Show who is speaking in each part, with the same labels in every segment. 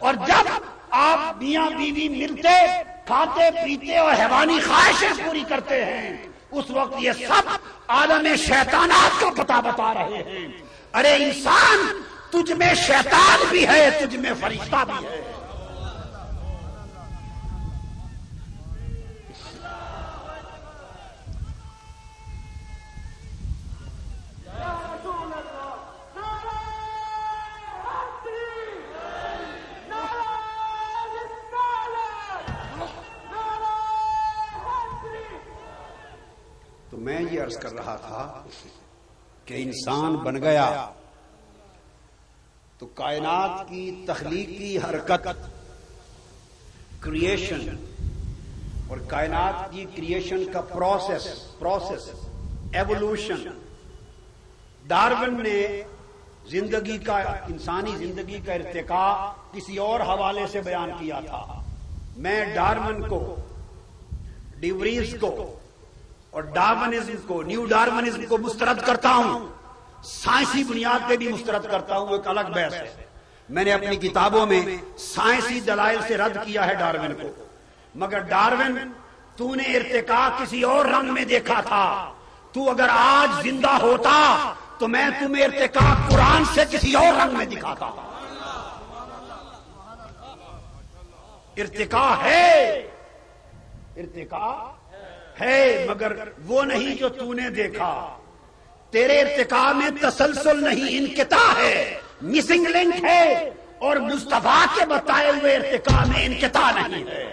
Speaker 1: اور جب آپ میاں بیوی ملتے کھاتے پیتے اور حیوانی خواہشیں پوری کرتے ہیں اس وقت یہ سب عالم شیطانات کا پتہ بتا رہے ہیں. ارے انسان تجھ میں شیطان بھی ہے تجھ میں فرشتہ بھی ہے.
Speaker 2: تو میں یہ عرض کر رہا تھا کہ انسان بن گیا تو کائنات کی تخلیقی حرکت کریشن اور کائنات کی کریشن کا پروسیس ایوولوشن ڈارون نے زندگی کا انسانی زندگی کا ارتقاء کسی اور حوالے سے بیان کیا تھا. میں ڈارون کو ڈیوریز کو اور ڈارونزم کو نیو ڈارونزم کو مسترد کرتا ہوں سائنسی بنیاد پہ بھی مسترد کرتا ہوں. ایک الگ بحث ہے. میں نے اپنی کتابوں میں سائنسی دلائل سے رد کیا ہے ڈارون کو. مگر ڈارون تو نے ارتقاء کسی اور رنگ میں دیکھا تھا. تو اگر آج زندہ ہوتا تو میں تمہیں ارتقاء قرآن سے کسی اور رنگ میں دکھاتا. ارتقاء ہے مگر وہ نہیں جو تو نے دیکھا. تیرے ارتقاء میں تسلسل نہیں انقطاع ہے مسنگ لنک ہے اور مصطفیٰ کے بتائے ہوئے ارتقاء میں انقطاع نہیں ہے.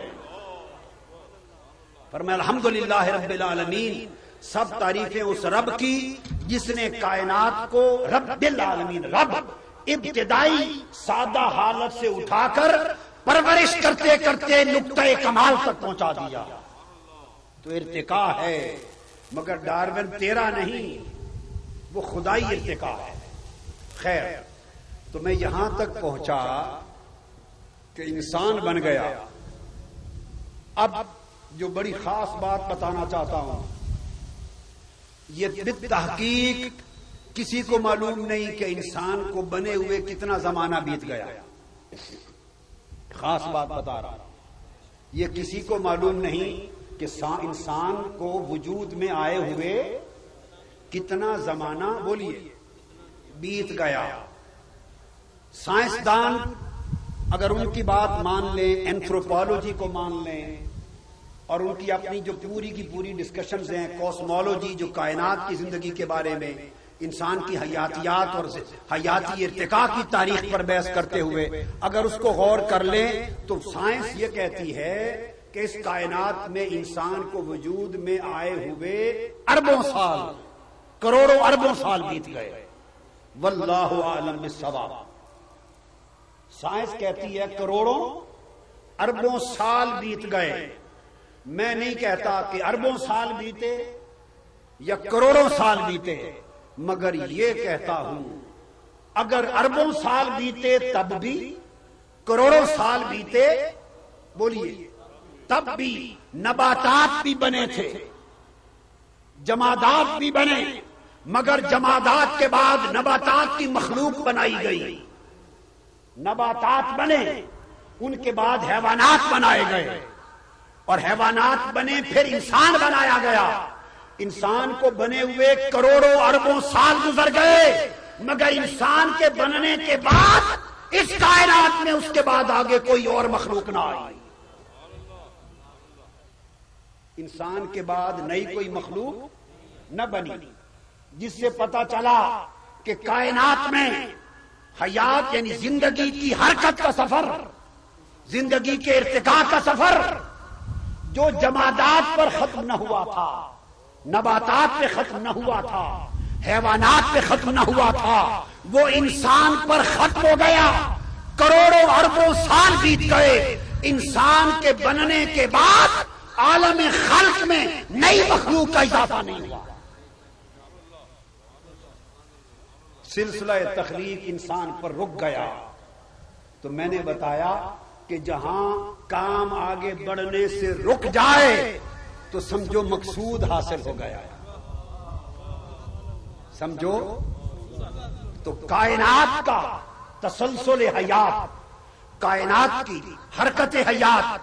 Speaker 2: فرمایا الحمدللہ رب العالمین سب تعریفیں اس رب کی جس نے کائنات کو رب العالمین رب ابتدائی سادہ حالت سے اٹھا کر پرورش کرتے کرتے نقطۂ کمال تک پہنچا دیا. تو ارتقاء ہے مگر ڈارون تیرا نہیں وہ خدائی ارتقاء ہے. خیر تو میں یہاں تک پہنچا کہ انسان بن گیا. اب جو بڑی خاص بات بتانا چاہتا ہوں یہ بالتحقیق کسی کو معلوم نہیں کہ انسان کو بنے ہوئے کتنا زمانہ بیت گیا. خاص بات بتا رہا ہوں یہ کسی کو معلوم نہیں کہ انسان کو وجود میں آئے ہوئے کتنا زمانہ بولیے بیت گیا. سائنسدان اگر ان کی بات مان لیں اینتھروپولوجی کو مان لیں اور ان کی اپنی جو پوری کی پوری ڈسکشنز ہیں کوسمولوجی جو کائنات کی زندگی کے بارے میں انسان کی حیاتیات اور حیاتی ارتقاء کی تاریخ پر بحث کرتے ہوئے اگر اس کو غور کر لیں تو سائنس یہ کہتی ہے کہ اس کائنات میں انسان کو وجود میں آئے ہوئے اربوں سال کروڑوں اربوں سال بیت گئے. واللہ اعلم بالصواب. سائنس کہتی ہے کروڑوں اربوں سال بیت گئے. میں نہیں کہتا کہ اربوں سال بیتے یا کروڑوں سال بیتے مگر یہ کہتا ہوں اگر اربوں سال بیتے تب بھی کروڑوں سال بیتے بولیے تب بھی نباتات بھی بنے تھے جمادات بھی بنے مگر جمادات کے بعد نباتات کی مخلوق بنائی گئی. نباتات بنے ان کے بعد حیوانات بنائے گئے اور حیوانات بنے پھر انسان بنایا گیا. انسان کو بنے ہوئے کروڑوں اربوں سال گزر گئے مگر انسان کے بننے کے بعد اس کائنات میں اس کے بعد آگے کوئی اور مخلوق نہ آئی. انسان کے بعد نئی کوئی مخلوق نہ بنی جس سے پتا چلا کہ کائنات میں حیات یعنی زندگی کی حرکت کا سفر زندگی کے ارتقاء کا سفر جو جمادات پر ختم نہ ہوا تھا نباتات پہ ختم نہ ہوا تھا حیوانات پہ ختم نہ ہوا تھا وہ انسان پر ختم ہو گیا. کروڑوں اربوں سال بیت گئے. انسان کے بننے کے بعد عالم خلق میں نئی مخلوق کا اضافہ نہیں ہوا. سلسلہ تخلیق انسان پر رک گیا. تو میں نے بتایا کہ جہاں کام آگے بڑھنے سے رک جائے تو سمجھو مقصود حاصل ہو گیا. سمجھو تو کائنات کا تسلسل حیات کائنات کی حرکت حیات،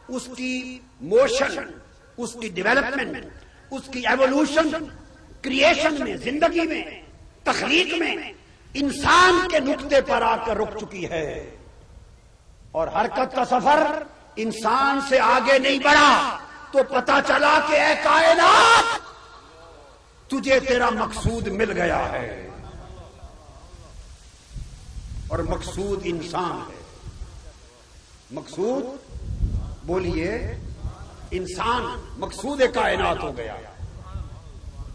Speaker 2: اس کی موشن، اس کی ڈیولپمنٹ، اس کی ایوولوشن، کریشن میں، زندگی میں، تخلیق میں انسان کے نقطے پر آ کر رک چکی ہے، اور حرکت کا سفر انسان سے آگے نہیں بڑھا تو پتا چلا کہ اے کائنات تجھے تیرا مقصود مل گیا ہے، اور مقصود انسان ہے۔ مقصود بولیے انسان، مقصود کائنات ہو گیا۔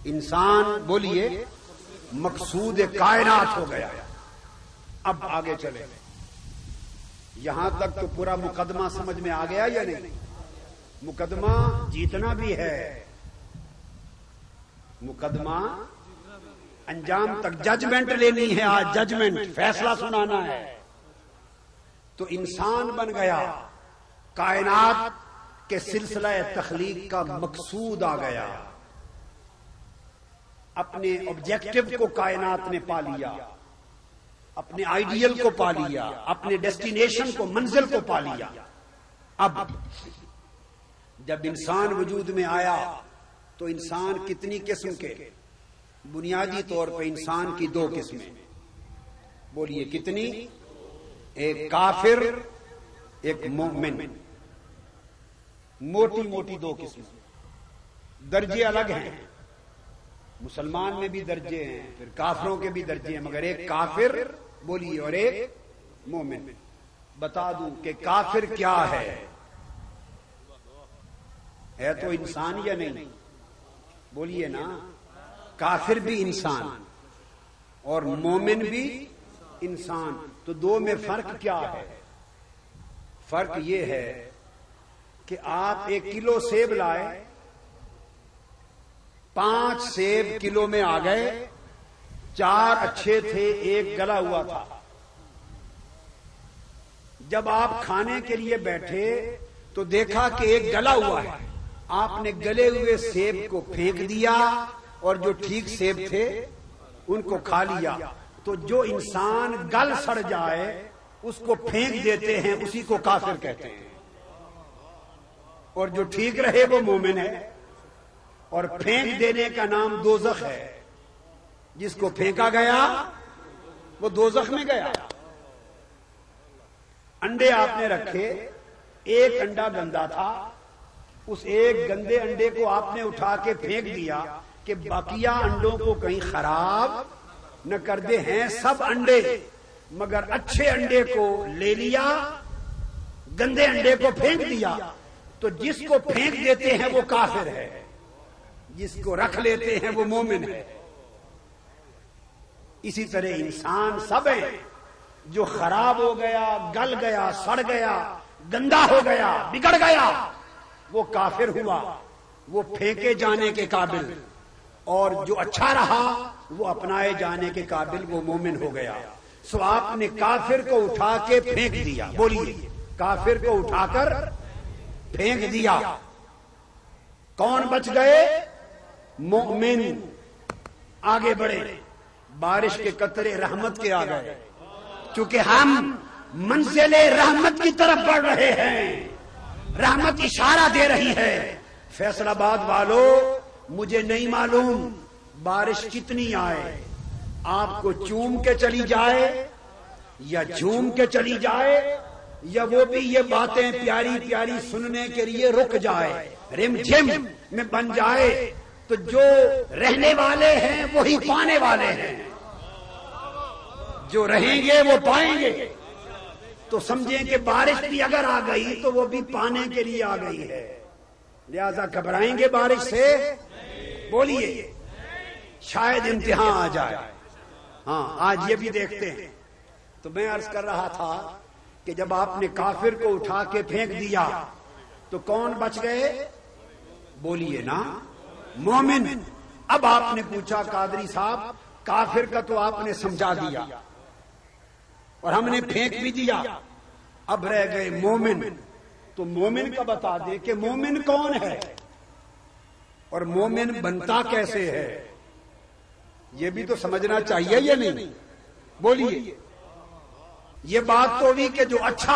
Speaker 2: انسان بولیے مقصود کائنات ہو گیا۔ اب آگے چلے، یہاں تک تو پورا مقدمہ سمجھ میں آ گیا یا نہیں؟ مقدمہ جیتنا بھی ہے، مقدمہ انجام تک ججمنٹ لینی ہے، آج ججمنٹ، فیصلہ سنانا ہے۔ تو انسان بن گیا، کائنات کے سلسلہ تخلیق کا مقصود آ گیا، اپنے آبجیکٹو کو کائنات نے پا لیا، اپنے آئیڈیل کو پا لیا، اپنے ڈیسٹینیشن کو، منزل کو پا لیا۔ اب جب انسان وجود میں آیا تو انسان کتنی قسم کے؟ بنیادی طور پہ انسان کی دو قسمیں، بولیے کتنی؟ ایک کافر، ایک مومن، موٹی موٹی دو قسمیں، درجے الگ ہیں، مسلمان میں بھی درجے ہیں، پھر کافروں کے بھی درجے ہیں، مگر ایک کافر بولیے اور ایک مومن۔ بتا دوں کہ کافر کیا ہے تو انسان یا نہیں؟ بولیے نا، کافر بھی انسان اور مومن بھی انسان، تو دو میں فرق کیا ہے؟ فرق یہ ہے کہ آپ 1 کلو سیب لائے، 5 سیب کلو میں آ گئے، 4 اچھے تھے، 1 گلا ہوا تھا۔ جب آپ کھانے کے لیے بیٹھے تو دیکھا کہ 1 گلا ہوا ہے، آپ نے گلے ہوئے سیب کو پھینک دیا اور جو ٹھیک سیب تھے ان کو کھا لیا۔ تو جو انسان گل سڑ جائے اس کو پھینک دیتے ہیں، اسی کو کافر کہتے ہیں، اور جو ٹھیک رہے وہ مومن ہے۔ اور پھینک دینے کا نام دوزخ ہے، جس کو پھینکا گیا وہ دوزخ میں گیا۔ انڈے آپ نے رکھے، 1 انڈا گندا تھا، اس 1 گندے انڈے کو آپ نے اٹھا کے پھینک دیا کہ بقیہ انڈوں کو کہیں خراب نہ کر دے، ہیں سب انڈے، مگر اچھے انڈے کو لے لیا، گندے انڈے کو پھینک دیا۔ تو جس کو پھینک دیتے ہیں وہ کافر ہے، جس کو رکھ لیتے ہیں وہ مومن ہے۔ اسی طرح انسان سب ہیں، جو خراب ہو گیا، گل گیا، سڑ گیا، گندا ہو گیا، بگڑ گیا، وہ کافر ہوا، وہ پھینکے جانے کے قابل، اور جو اچھا رہا وہ اپنائے جانے کے قابل، وہ مومن ہو گیا۔ سو آپ نے کافر کو اٹھا کے پھینک دیا، بولیے کافر کو اٹھا کر پھینک دیا۔ کون بچ گئے؟ مومن۔ آگے بڑھے، بارش کے قطرے رحمت کے آ گئے، چونکہ ہم منزل رحمت کی طرف بڑھ رہے ہیں، رحمت اشارہ دے رہی ہے۔ فیصل آباد والو، مجھے نہیں معلوم بارش کتنی آئے، آپ کو چوم کے چلی جائے یا جھوم کے چلی جائے، یا وہ بھی یہ باتیں پیاری پیاری سننے کے لیے رک جائے، رم جھم میں بن جائے، تو جو رہنے والے ہیں وہی پانے والے ہیں، جو رہیں گے وہ پائیں گے۔ تو سمجھیں کہ بارش بھی اگر آ گئی تو وہ بھی پانے کے لیے آ گئی ہے، لہذا گھبرائیں گے بارش سے؟ بولیے شاید امتحان آ جائے۔ ہاں آج یہ بھی دیکھتے ہیں۔ تو میں عرض کر رہا تھا کہ جب آپ نے کافر کو اٹھا کے پھینک دیا تو کون بچ گئے؟ بولیے نا، مومن۔ اب آپ نے پوچھا قادری صاحب کافر کا تو آپ نے سمجھا دیا اور ہم نے پھینک بھی دیا، اب رہ گئے مومن۔ تو مومن کا بتا دے کہ مومن کون ہے اور مومن بنتا کیسے ہے، یہ بھی تو سمجھنا چاہیے یا نہیں؟ بولیے، یہ بات تو ہوئی کہ جو اچھا